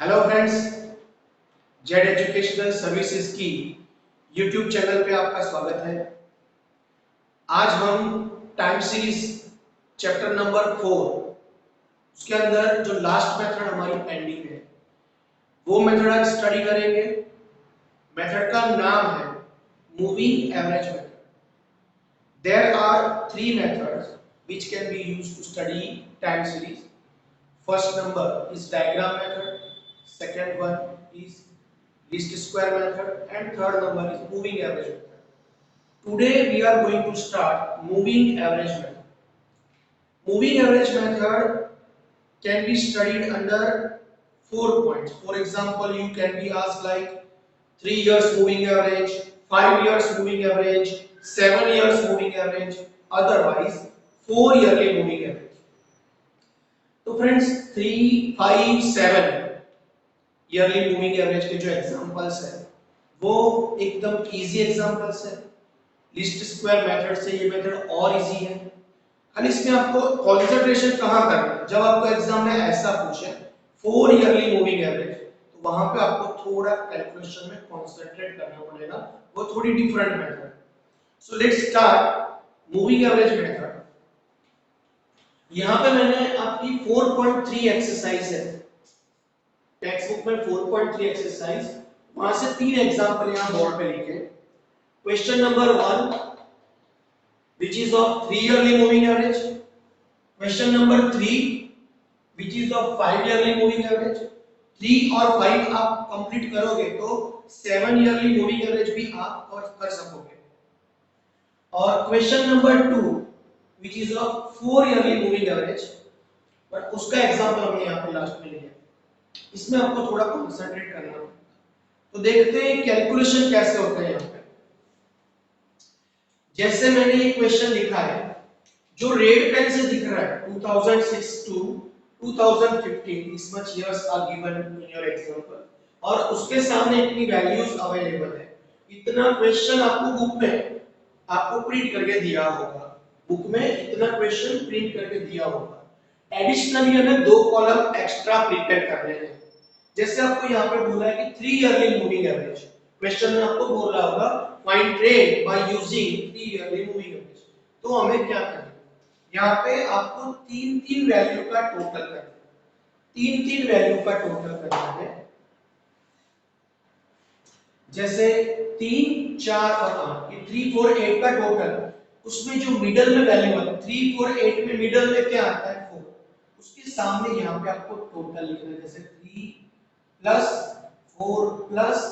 Hello friends, Z educational services की YouTube channel पे आपका स्वागत है। आज हम टाइम सीरीज चैप्टर नंबर 4 उसके अंदर जो लास्ट मेथड हमारी पेंडिंग है वो मेथड आज स्टडी करेंगे। मेथड का नाम है moving average method. There are three methods which can be used to study time series. First number is diagram method, second one is least square method, and third number is moving average method. Today we are going to start moving average method. Moving average method can be studied under 4 points. For example, you can be asked like 3 years moving average, 5 years moving average, 7 years moving average, otherwise 4 yearly moving average. तो friends 3, 5, 7 yearly moving average के जो examples है वो एकदम easy examples है। List square method से ये method और इजी है। खाली इसमें आपको कंसंट्रेशन कहां करना है, जब आपको एग्जाम में ऐसा पूछे 4 ईयरली मूविंग एवरेज तो वहां पे आपको थोड़ा कैलकुलेशन में कंसंट्रेट करना पड़ेगा, वो थोड़ी डिफरेंट मेथड है। So let's start moving average method. यहां पे मैंने आपकी 4.3 एक्सरसाइज है, टेक्स्ट बुक में 4.3 एक्सरसाइज, वहां से 3 एग्जांपल यहां बोर्ड पे लिखे। Question number 1 which is of 3 yearly moving average, question number 3 which is of 5 yearly moving average। 3 और 5 आप कंप्लीट करोगे तो 7 yearly moving average भी आप कर सकोगे। और question number 2 which is of 4 yearly moving average, but उसका एग्जांपल हमने यहां पे लास्ट में लिया। इसमें आपको थोड़ा कंसंट्रेट करना है। तो देखते हैं कैलकुलेशन कैसे होता है। यहाँ पे जैसे मैंने ये क्वेश्चन लिखा है, जो रेड पेन से दिख रहा है 2006 to 2015 this much years are given in your example, और उसके सामने इतनी वैल्यूज अवेलेबल है। इतना क्वेश्चन आपको बुक में आपको प्रिंट करके दिया होगा, बुक में इतना क्वेश्चन प्रिंट करके दिया होगा। एडिशनली हमें 2 कॉलम एक्स्ट्रा प्रिपेयर करने हैं। जैसे आपको यहाँ पे बोला है कि 3 ईयरली मूविंग एवरेज, क्वेश्चन में आपको बोल रहा होगा find trend by using 3 yearly moving average. तो हमें क्या करना है, यहाँ पे आपको 3 वैल्यू का टोटल करना है। 3 वैल्यू का टोटल करना है। जैसे 3, 4 और 8, ये 3, 4, 8 का टोटल, उसमें जो मिडल में वैल्यू है 3, 4, 8 में मिडल में क्या आता है 4, उसके सामने यहाँ पे आपको टोटल लिखना है। जैसे 3 प्लस 4 प्लस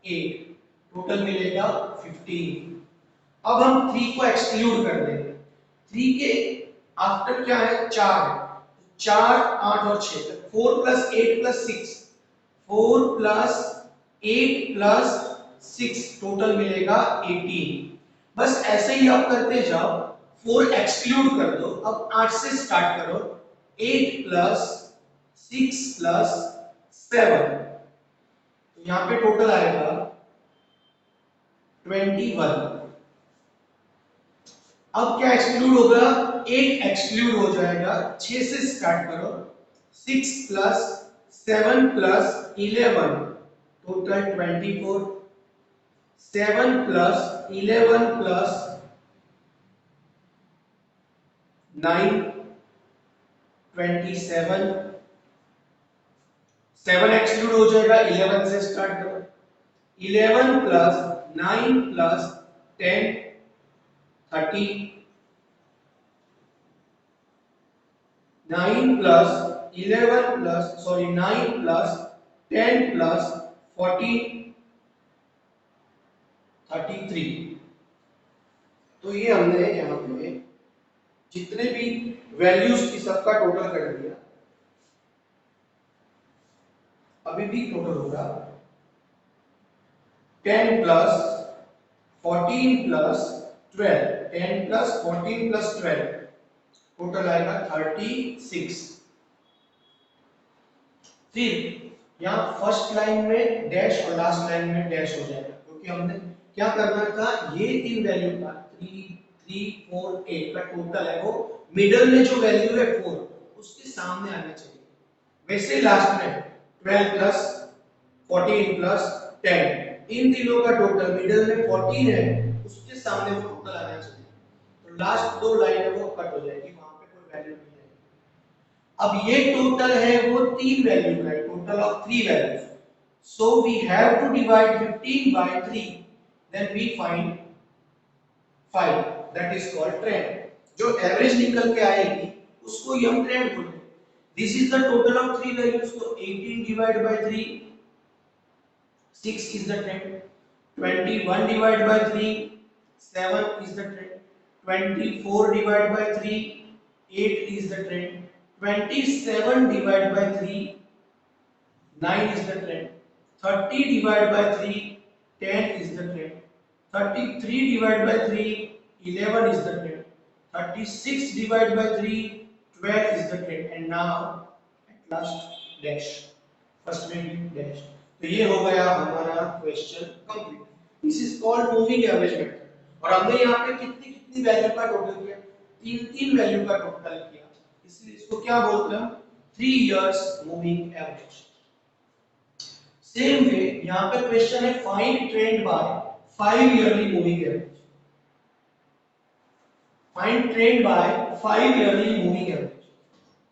8 टोटल मिलेगा 15। अब हम 3 को एक्सक्लूड कर देंगे। 3 के आफ्टर क्या है 4 है, 4, 8 और 6, 4 plus 8 plus 6, 4 plus 8 plus 6 total मिलेगा 18। बस ऐसे ही आप करते जाओ, 4 एक्सक्लूड कर दो, अब 8 से स्टार्ट करो, 8 प्लस 6 प्लस 7, तो यहाँ पे टोटल आएगा 21। अब क्या एक्सक्लूड होगा, 8 एक्सक्लूड हो जाएगा, 6 से स्टार्ट करो, 6 plus 7 plus 11 total 24, 7 plus 11 plus 9 27, 7 exclude हो जाएगा, 11 से स्टार्ट करो, 11 plus 9 plus 10 30, 9 plus 11 plus 9 plus 10 plus 14 33। तो ये हमने यहाँ पे जितने भी वैल्यूज की सबका टोटल कर दिया। अभी भी टोटल होगा 10 plus 14 plus 12, 10 plus 14 plus 12 total आएगा 36। फिर यहाँ फर्स्ट लाइन में डैश और लास्ट लाइन में डैश हो जाएगा, क्योंकि हमने क्या करना था, ये 3 वैल्यू का 3, 3, 4, 8 का टोटल है, वो मिडल में जो वैल्यू है 4 उसके सामने आना चाहिए। वैसे लास्ट में 12 प्लस 14 प्लस 10, इन तीनों का टोटल मिडिल में 14 है, उसके सामने वो टोटल आना चाहिए। तो लास्ट दो लाइन है वो कट हो जाएगी, वहां पे कोई वैल्यू नहीं है। अब ये टोटल है वो तीन वैल्यू का है, total of three values. So we have to divide 15 by 3, then we find 5, that is called trend. जो एवरेज निकल के आएगी उसको ही हम ट्रेंड बोलते हैं। This is the total of three values, तो 18 divide by 3, 6 is the trend. 21 divided by 3, 7 is the trend. 24 divided by 3, 8 is the trend. 27 divided by 3, 9 is the trend. 30 divided by 3, 10 is the trend. 33 divided by 3, 11 is the trend. 36 divided by 3, 12 is the trend. And now at last dash, first में भी dash. तो ये हो गया हमारा question complete. This is called moving average method. और हमने यहाँ पे कितनी कितनी वैल्यू का टोटल किया, तीन तीन वैल्यू का टोटल किया, इसलिए इसको क्या बोलते हैं, 3 years moving average. Same way यहाँ पे क्वेश्चन है find trend by 5 yearly moving average. Find trend by 5 yearly moving average.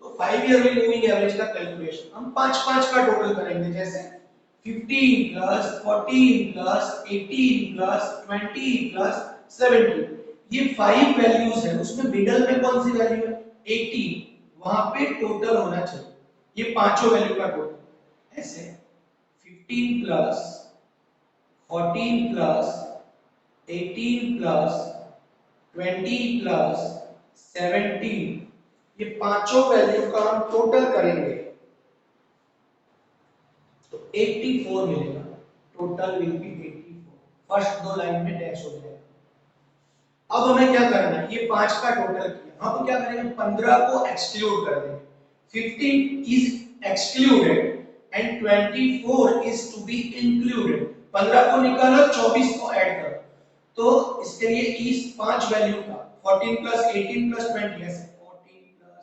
तो 5 ईयरली मूविंग एवरेज का कैलकुलेशन हम 5 का टोटल करेंगे, जैसे 15 प्लस 14 प्लस 18 प्लस 20 प्लस 17। ये 5 वैल्यूज है, उसमें मिडल में कौन सी वैल्यू है, 18, वहां पे टोटल होना चाहिए ये पांचों वैल्यू का टोटल। ऐसे 15 प्लस 14 प्लस 18 प्लस 20 प्लस 17, ये पांचों वैल्यू का हम टोटल करेंगे तो 84 मिलेगा। Total will be 84। फर्स्ट दो लाइन में डैश हो जाएगा। अब हमें क्या करना है, ये 5 का टोटल किया, हम क्या करेंगे, 15 को एक्सक्लूड कर देंगे। 15 is excluded and 24 is to be included. 15 को निकालो, 24 को ऐड करो, तो इसके लिए इस 5 वैल्यू का 14 प्लस 18 प्लस 20, ऐसे 14 प्लस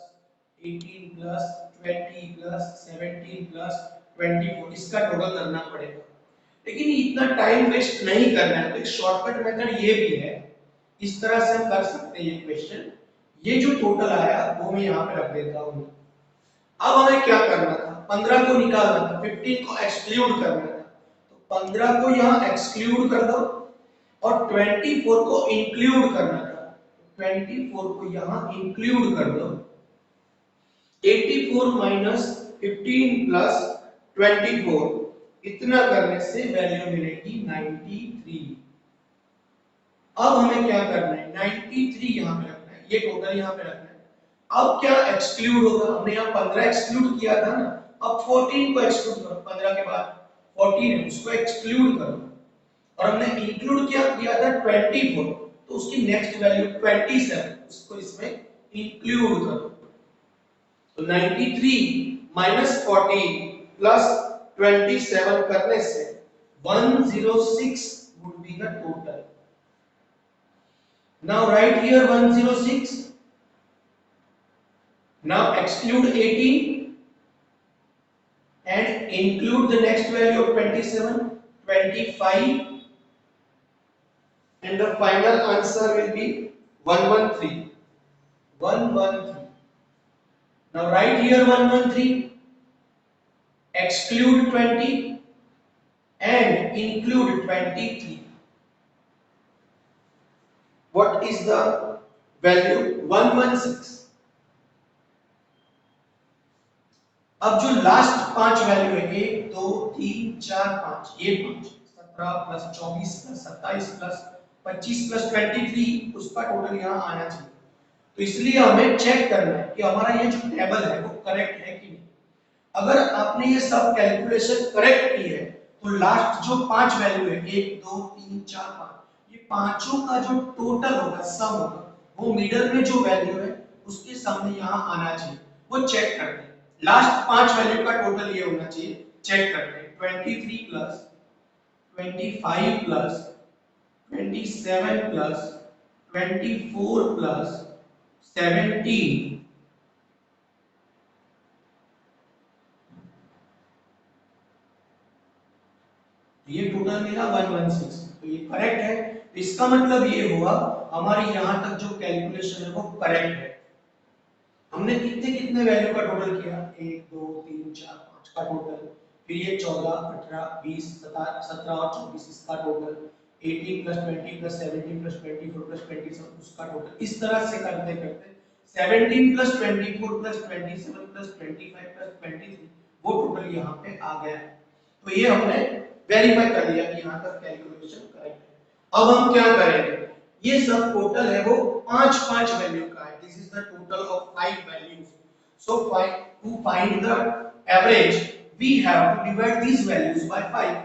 18 प्लस 20 प्लस 17 प्लस 24, इसका टोटल करना पड़ेगा। लेकिन इतना टाइम वेस्ट नहीं करना है, तो एक शॉर्टकट मेथड ये भी है, इस तरह से हम कर सकते हैं ये क्वेश्चन। ये जो टोटल आया वो मैं यहाँ पे रख देता हूँ। अब हमें क्या करना था, 15 को निकालना था, 15 को एक्सक्लूड करना था, तो 15 को यहाँ एक्सक्लूड कर दो और 24 को इंक्लूड करना था, 24 को यहाँ इंक्लूड कर दो। 84 माइनस 15 प्लस 24, इतना करने से वैल्यू मिलेगी 93। अब हमें क्या करना है, 93 यहाँ पे रखना है, ये टोटल यहाँ पे रखना है। अब क्या एक्सक्लूड होगा, हमने यहाँ 15 एक्सक्लूड किया था ना, अब 14 को एक्सक्लूड करो, 15 के बाद 14 है उसको एक्सक्लूड करो, और हमने इंक्लूड क्या किया था 24, तो उसकी नेक्स्ट वैल्यू 27, उसको इसमें इंक्लूड करो। तो 93 माइनस 14 प्लस 27 करने से 106 would be the total. Now write here 106. Now exclude 18 and include the next value of 27, 25, and the final answer will be 113. 113. Now write here 113. Exclude 20 and include 23. What is the value? 116. अब जो last 5 value है, 1 2 3 4 5, ये 5, 17 plus 24 plus 27 plus 25 plus 23, उसका total यहाँ आना चाहिए। तो इसलिए हमें चेक करना है कि हमारा ये जो टेबल है वो करेक्ट है कि नहीं। अगर आपने ये सब कैलकुलेशन करेक्ट की है तो लास्ट जो 5 वैल्यू है, 1 2 3 4 5, ये पांचों का जो टोटल होगा, सम होगा, वो मिडल में जो वैल्यू है उसके सामने यहाँ आना चाहिए। वो चेक करते हैं, लास्ट 5 वैल्यू का टोटल ये होना चाहिए, चेक करते हैं। 23 प्लस 25 प्लस 27 प्लस 24 प्लस 17, ये टोटल मिला 116, तो ये करेक्ट है। तो इसका मतलब ये हुआ हमारी यहां तक जो कैलकुलेशन है वो करेक्ट है। हमने कितने कितने वैल्यू का टोटल किया, 1 2 3 4 5 का टोटल, फिर ये 14 18 20 17 और 24 इसका total, 18 plus 20 plus 17 plus 24 plus 27 उसका टोटल। इस तरह से करते करते 17 प्लस 24 प्लस 27 प्लस 25 प्लस 23 वो टोटल यहाँ पे आ गया है। तो ये हमने वेरीफाई कर लिया कि यहाँ तक कैलकुलेशन करेक्ट है। अब हम क्या करेंगे, ये सब टोटल है वो पांच पांच वैल्यू का है। This is the total of 5 values. So to find the average we have to divide these values by 5।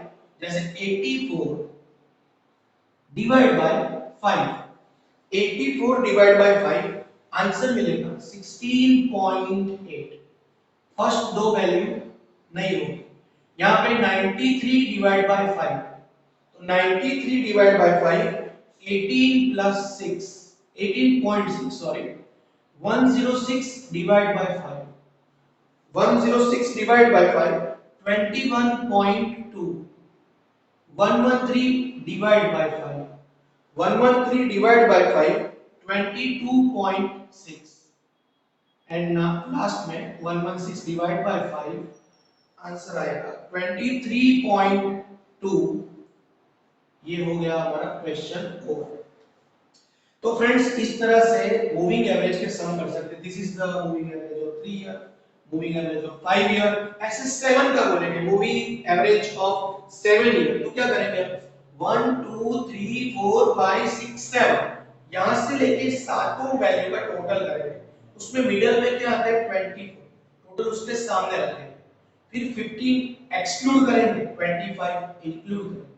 जैसे 84 divide by 5, 84 divide by 5 answer मिलेगा 16.8। फर्स्ट दो वैल्यू नहीं होगी। यहाँ पे 93 डिवाइड बाय 5, तो 93 divide by 5 18 plus 6 18.6 sorry, 106 divide by 5 106 divide by 5 21.2, 113 divide by 5 113 divide by 5 22.6 and last में 116 divide by 5 answer आएगा 23.2। ये हो गया हमारा क्वेश्चन ओवर। तो फ्रेंड्स इस तरह से मूविंग एवरेज के सम कर सकते हैं। This is the moving average of 3 year, moving average of 5 year, ऐसे 7 का बोलेंगे मूविंग एवरेज ऑफ 7 ईयर। तो क्या करेंगे, 1 2 3 4 5 6 7 यहां से लेके सातों वैल्यू का टोटल करेंगे। उसमें मिडिल में क्या आता है 24, टोटल उसके सामने रखेंगे। फिर 15 एक्सक्लूड करेंगे, 25 इंक्लूड करेंगे,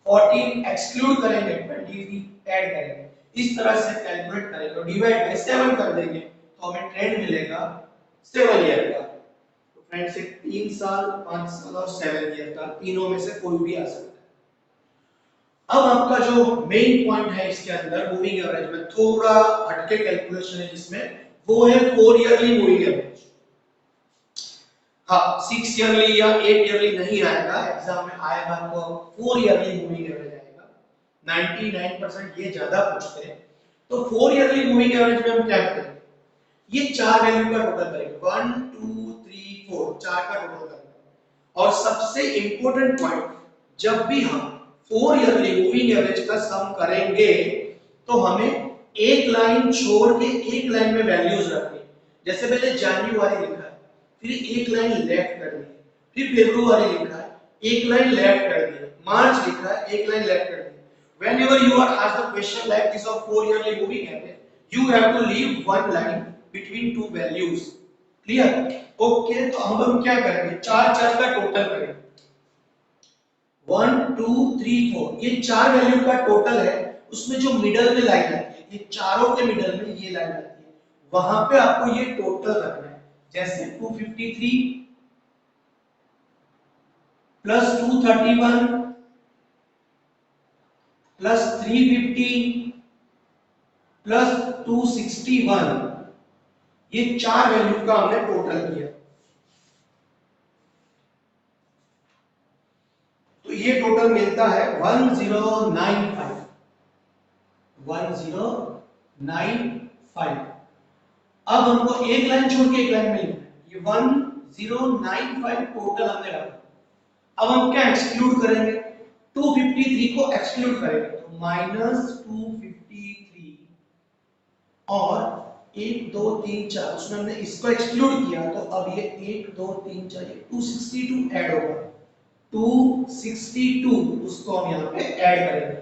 14 एक्सक्लूड करेंगे, 23 ऐड करेंगे। इस तरह से कैलकुलेट करेंगे और डिवाइड बाय 7 कर देंगे तो हमें ट्रेंड मिलेगा 7 ईयर का। तो फ्रेंड्स एक 3 साल 5 साल और 7 ईयर का, तीनों में से कोई भी आ सकता है। अब आपका जो मेन पॉइंट है इसके अंदर मूविंग एवरेज में थोड़ा हटके कैलकुलेशन है जिसमें, वो है 4 ईयरली मूविंग एवरेज। हाँ 6 ईयरली या 8 ईयरली नहीं आएगा, एग्जाम में आएगा तो 4 ईयरली मूविंग एवरेज आएगा। 99% ये ज्यादा पूछते हैं। तो 4 ईयरली मूविंग एवरेज में हम क्या करेंगे, ये चार वैल्यू का टोटल करेंगे, 1 2 3 4 चार का टोटल करेंगे। और सबसे इंपॉर्टेंट पॉइंट, जब भी हम 4 ईयरली मूविंग एवरेज का सम करेंगे तो हमें एक लाइन छोड़ के एक लाइन में वैल्यूज रखनी। जैसे पहले जनवरी लिखा है, फिर एक लाइन लेफ्ट कर दी, फिर फरवरी लिखा है, एक लाइन लेफ्ट कर दी, मार्च लिखा है, एक लाइन लेफ्ट कर दी। whenever you are asked a question like this of 4 yearly moving average you have to leave one line between two values। Clear, okay. तो अब हम क्या करेंगे, चार चार का टोटल करेंगे, 1 2 3 4 ये चार वैल्यू का टोटल है। उसमें जो मिडल में लाइन आती है, ये चारों के मिडल में ये लाइन आती है, वहां पे आपको ये टोटल रखना है। जैसे 253 प्लस 231 प्लस 350 प्लस 261, ये चार वैल्यू का हमने टोटल किया। तो ये टोटल मिलता है 1095 1095। अब हमको एक लाइन छोड़ के एक लाइन में लिखना है, ये 1095 टोटल हमने रखा। अब हम क्या एक्सक्लूड करेंगे, 253 को एक्सक्लूड करेंगे तो -253 और 1 2 3 4 उसमें हमने इसको एक्सक्लूड किया तो अब ये 1 2 3 4 ये 262 ऐड होगा, 262 उसको हम यहाँ पे ऐड करेंगे।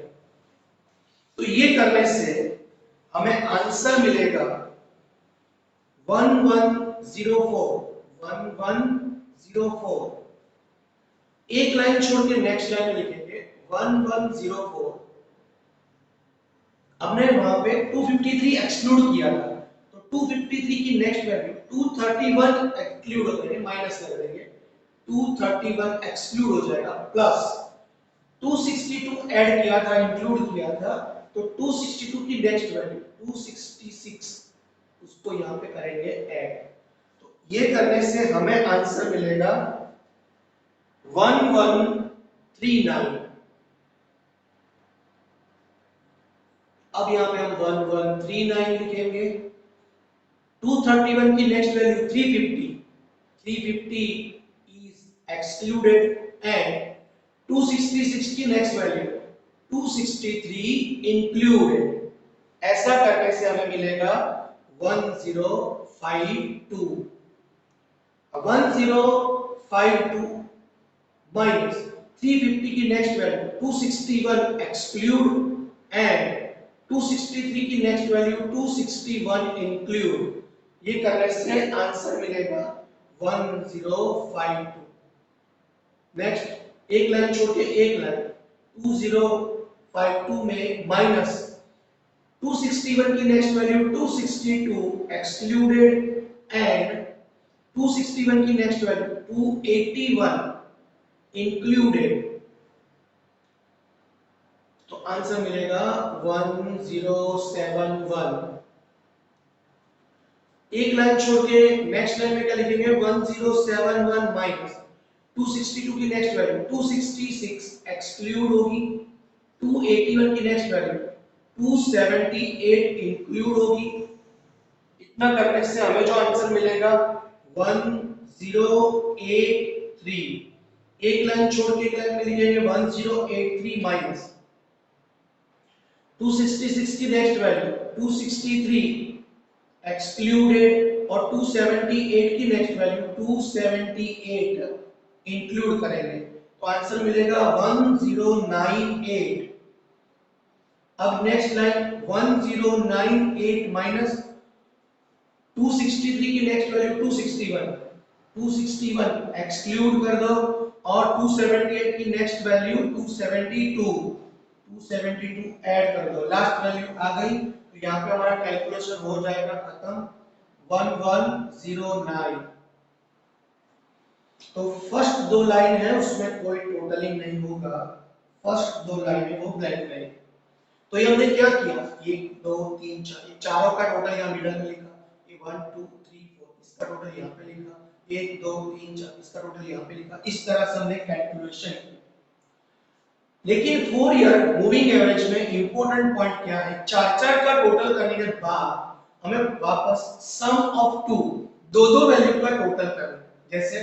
तो ये करने से हमें आंसर मिलेगा 1104 1104। एक लाइन छोड़ के नेक्स्ट लाइन में लिखेंगे 1104। हमने वहां पे 253 एक्सक्लूड किया था तो 253 की नेक्स्ट वैल्यू 231 एक्सक्लूड हो जाएगी, माइनस कर देंगे, 231 एक्सक्लूड हो जाएगा, प्लस 262 ऐड किया था, इंक्लूड किया था, तो 262 की नेक्स्ट वैल्यू 266 उसको यहां पे करेंगे ऐड। तो ये करने से हमें आंसर मिलेगा 1139 अब यहाँ पे हम 1139 लिखेंगे। 231 की next value 350, 350 is excluded and 266 की नेक्स्ट वैल्यू 263 included। ऐसा करने से हमें मिलेगा 1052। 1052 माइनस 350 की नेक्स्ट वैल्यू 261 एक्सक्लूड एंड 263 की नेक्स्ट वैल्यू 261 इंक्लूड। ये करने से आंसर मिलेगा 1052। नेक्स्ट एक लाइन छोड़ के एक लाइन 2052 में माइनस 261 की नेक्स्ट वैल्यू 262 एक्सक्लूडेड एंड 261 की नेक्स्ट वैल्यू 281 इंक्लूडेड। तो आंसर मिलेगा 1071। एक लाइन छोड़ के नेक्स्ट लाइन में क्या लिखेंगे 1071 माइनस 262 की नेक्स्ट वैल्यू 266 एक्सक्लूड होगी, 281 की नेक्स्ट वैल्यू 278 इंक्लूड होगी। इतना करने से हमें जो आंसर मिलेगा 1083। एक लाइन छोड़ के एक लाइन में लिखेंगे 1083 माइनस 266 की नेक्स्ट वैल्यू 263 एक्सक्लूडेड और 278 की नेक्स्ट वैल्यू 278 इंक्लूड करेंगे तो आंसर मिलेगा 1098। अब नेक्स्ट लाइन 1098 माइनस 263 की नेक्स्ट वैल्यू 261 एक्सक्लूड कर दो और 278 की नेक्स्ट वैल्यू 272 ऐड कर दो, लास्ट वैल्यू आ गई। तो यहाँ पे हमारा कैलकुलेशन हो जाएगा खत्म 1109। तो फर्स्ट दो लाइन है उसमें कोई टोटलिंग नहीं होगा, फर्स्ट दो लाइन है वो ब्लैंक लाइन। तो ये हमने क्या किया 1 2 3 4 चारों का टोटल यहाँ मिडल में लिखा, ये 1 2 3 4 इसका टोटल यहाँ पे लिखा, 1 2 3 4 इसका टोटल यहाँ पे लिखा। इस तरह से हमने कैलकुलेशन किया। लेकिन 4 ईयर मूविंग एवरेज में इंपॉर्टेंट पॉइंट क्या है, चार का टोटल करने के बाद हमें वापस सम ऑफ टू दो वैल्यू का टोटल करना, जैसे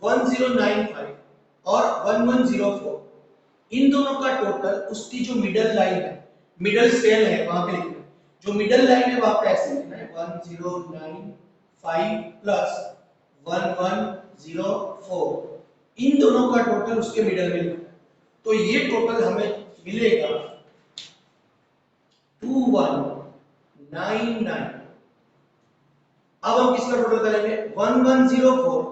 1095 और 1104 इन दोनों का टोटल उसकी जो मिडल लाइन है, मिडल सेल है वहां पे लिखना है। जो मिडल लाइन है वहां पे ऐसे लिखना है 1095 प्लस 1104 इन दोनों का टोटल उसके मिडल में लिखना है। तो ये टोटल हमें मिलेगा 2199। अब हम किसका टोटल करेंगे 1104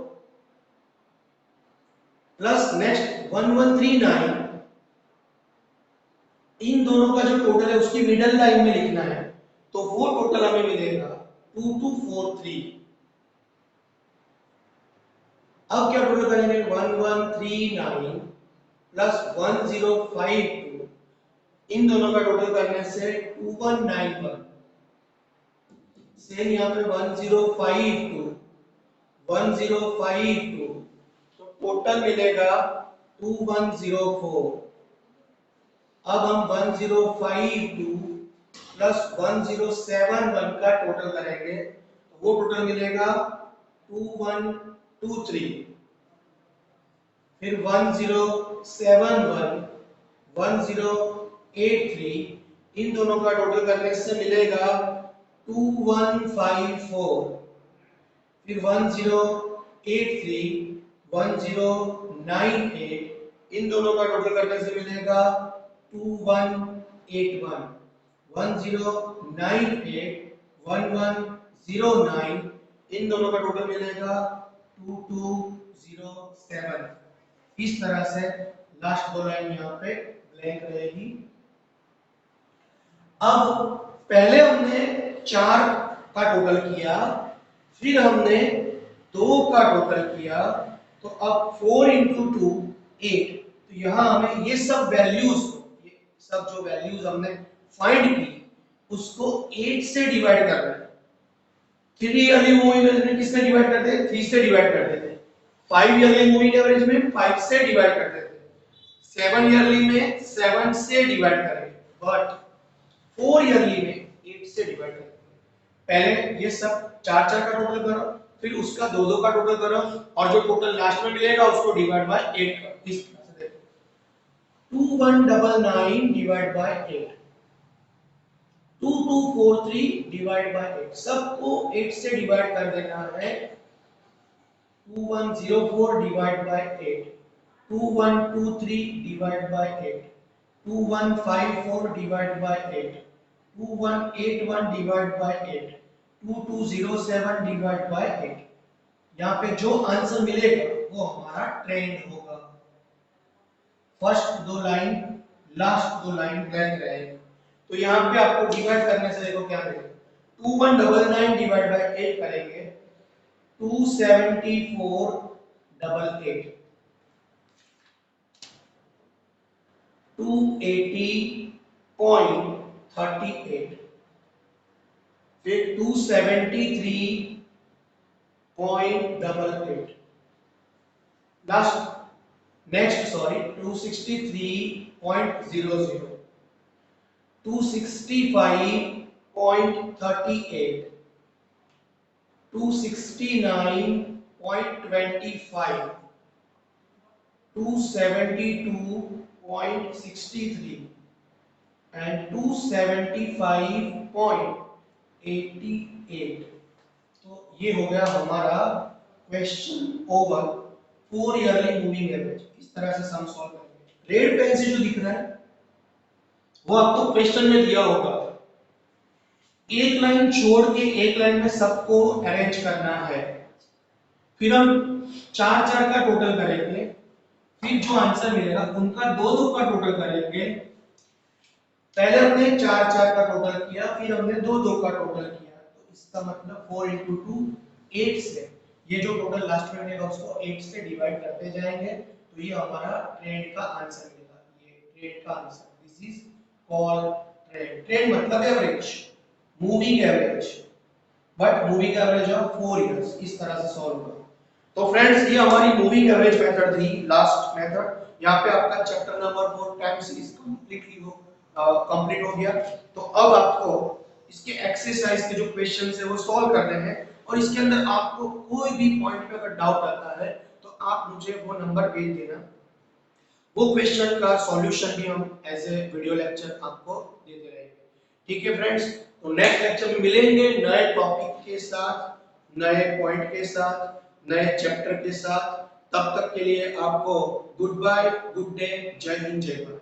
प्लस नेक्स्ट 1139 इन दोनों का जो टोटल है उसकी मिडल लाइन में लिखना है। तो वो टोटल हमें मिलेगा 2243। अब क्या टोटल करेंगे 1139 प्लस 1052 इन दोनों का टोटल करने से 2191। सेम यहाँ पे 1052 तो टोटल मिलेगा 2104। अब हम 1052 प्लस 1071 का टोटल करेंगे तो वो टोटल मिलेगा 2123। फिर 1071 1083 इन दोनों का टोटल करने से मिलेगा 2154। फिर 1083 1098 इन दोनों का टोटल करने से मिलेगा 2181। 1098 1109 इन दोनों का टोटल मिलेगा 2207। इस तरह से लास्ट दो लाइन यहाँ पे ब्लैंक रहेगी। अब पहले हमने 4 का टोटल किया, फिर हमने 2 का टोटल किया, तो अब 4 into 2 8। तो यहाँ हमें ये सब वैल्यूज जो वैल्यूज हमने फाइंड की उसको 8 से डिवाइड करना है। 3 ईयरली मूविंग एवरेज में किससे डिवाइड करते हैं 3 से डिवाइड कर देते हैं। 5 ईयरली मूविंग एवरेज में 5 से डिवाइड कर देते हैं। 7 ईयरली में 7 से डिवाइड करेंगे। बट 4 ईयरली में 8 से डिवाइड करेंगे। पहले ये सब 4 का टोटल करो, फिर उसका 2 का टोटल करो, और जो टोटल लास्ट में मिलेगा उसको डिवाइड बाय 8 करो। इस तरह से देखो 2199 डिवाइड बाय 8, 2243 डिवाइड बाय 8, सबको 8 से डिवाइड कर देना है। 2104 divide by 8, 2123 divide by 8, 2154 divide by 8, 2181 divide by 8, 2207 divide by 8। यहाँ पे जो आंसर मिलेगा वो हमारा ट्रेंड होगा। फर्स्ट दो लाइन, लास्ट दो लाइन ब्लैंक रहेगी। तो यहाँ पे आपको डिवाइड करने से देखो क्या मिलेगा। 2199 डिवाइड बाय 8 करेंगे, 27488, 280.38, फिर 273.88, लास्ट नेक्स्ट सॉरी 263.00, 265.38, 269.25, 272.63 and 275.88। तो ये हो गया हमारा question over 4 yearly moving average. इस तरह से सम सॉल्व करेंगे। रेड पेन से जो दिख रहा है वो आपको क्वेश्चन में दिया होगा। एक लाइन छोड़ के एक लाइन में सबको अरेंज करना है, फिर हम 4 का टोटल करेंगे, फिर जो आंसर मिलेगा उनका 2 का टोटल करेंगे। पहले हमने 4 का टोटल किया, फिर हमने 2 का टोटल किया, तो इसका मतलब 4 into 2 8 से ये जो टोटल लास्ट में मिलेगा उसको 8 से डिवाइड करते जाएंगे, तो ये हमारा ट्रेंड का आंसर मिलेगा। ये ट्रेंड का answer, this is called trend. Trend मतलब average, moving average, but moving average of 4 years. इस तरह से सॉल्व करो। तो फ्रेंड्स ये हमारी मूविंग एवरेज मेथड थी, लास्ट मेथड। यहाँ पे आपका chapter number 4 time series complete हो गया। तो अब आपको इसके एक्सरसाइज के जो क्वेश्चंस है वो सॉल्व करने हैं, और इसके अंदर आपको कोई भी पॉइंट पे अगर डाउट आता है तो आप मुझे वो नंबर भेज देना। वो क्वेश्चन का सॉल्यूशन भी हम एज ए वीडियो लेक्चर आपको देते रहेंगे। ठीक है फ्रेंड्स, तो नेक्स्ट लेक्चर में मिलेंगे नए टॉपिक के साथ, नए पॉइंट के साथ, नए चैप्टर के साथ। तब तक के लिए आपको गुड बाय, गुड डे, जय हिंद, जय भारत।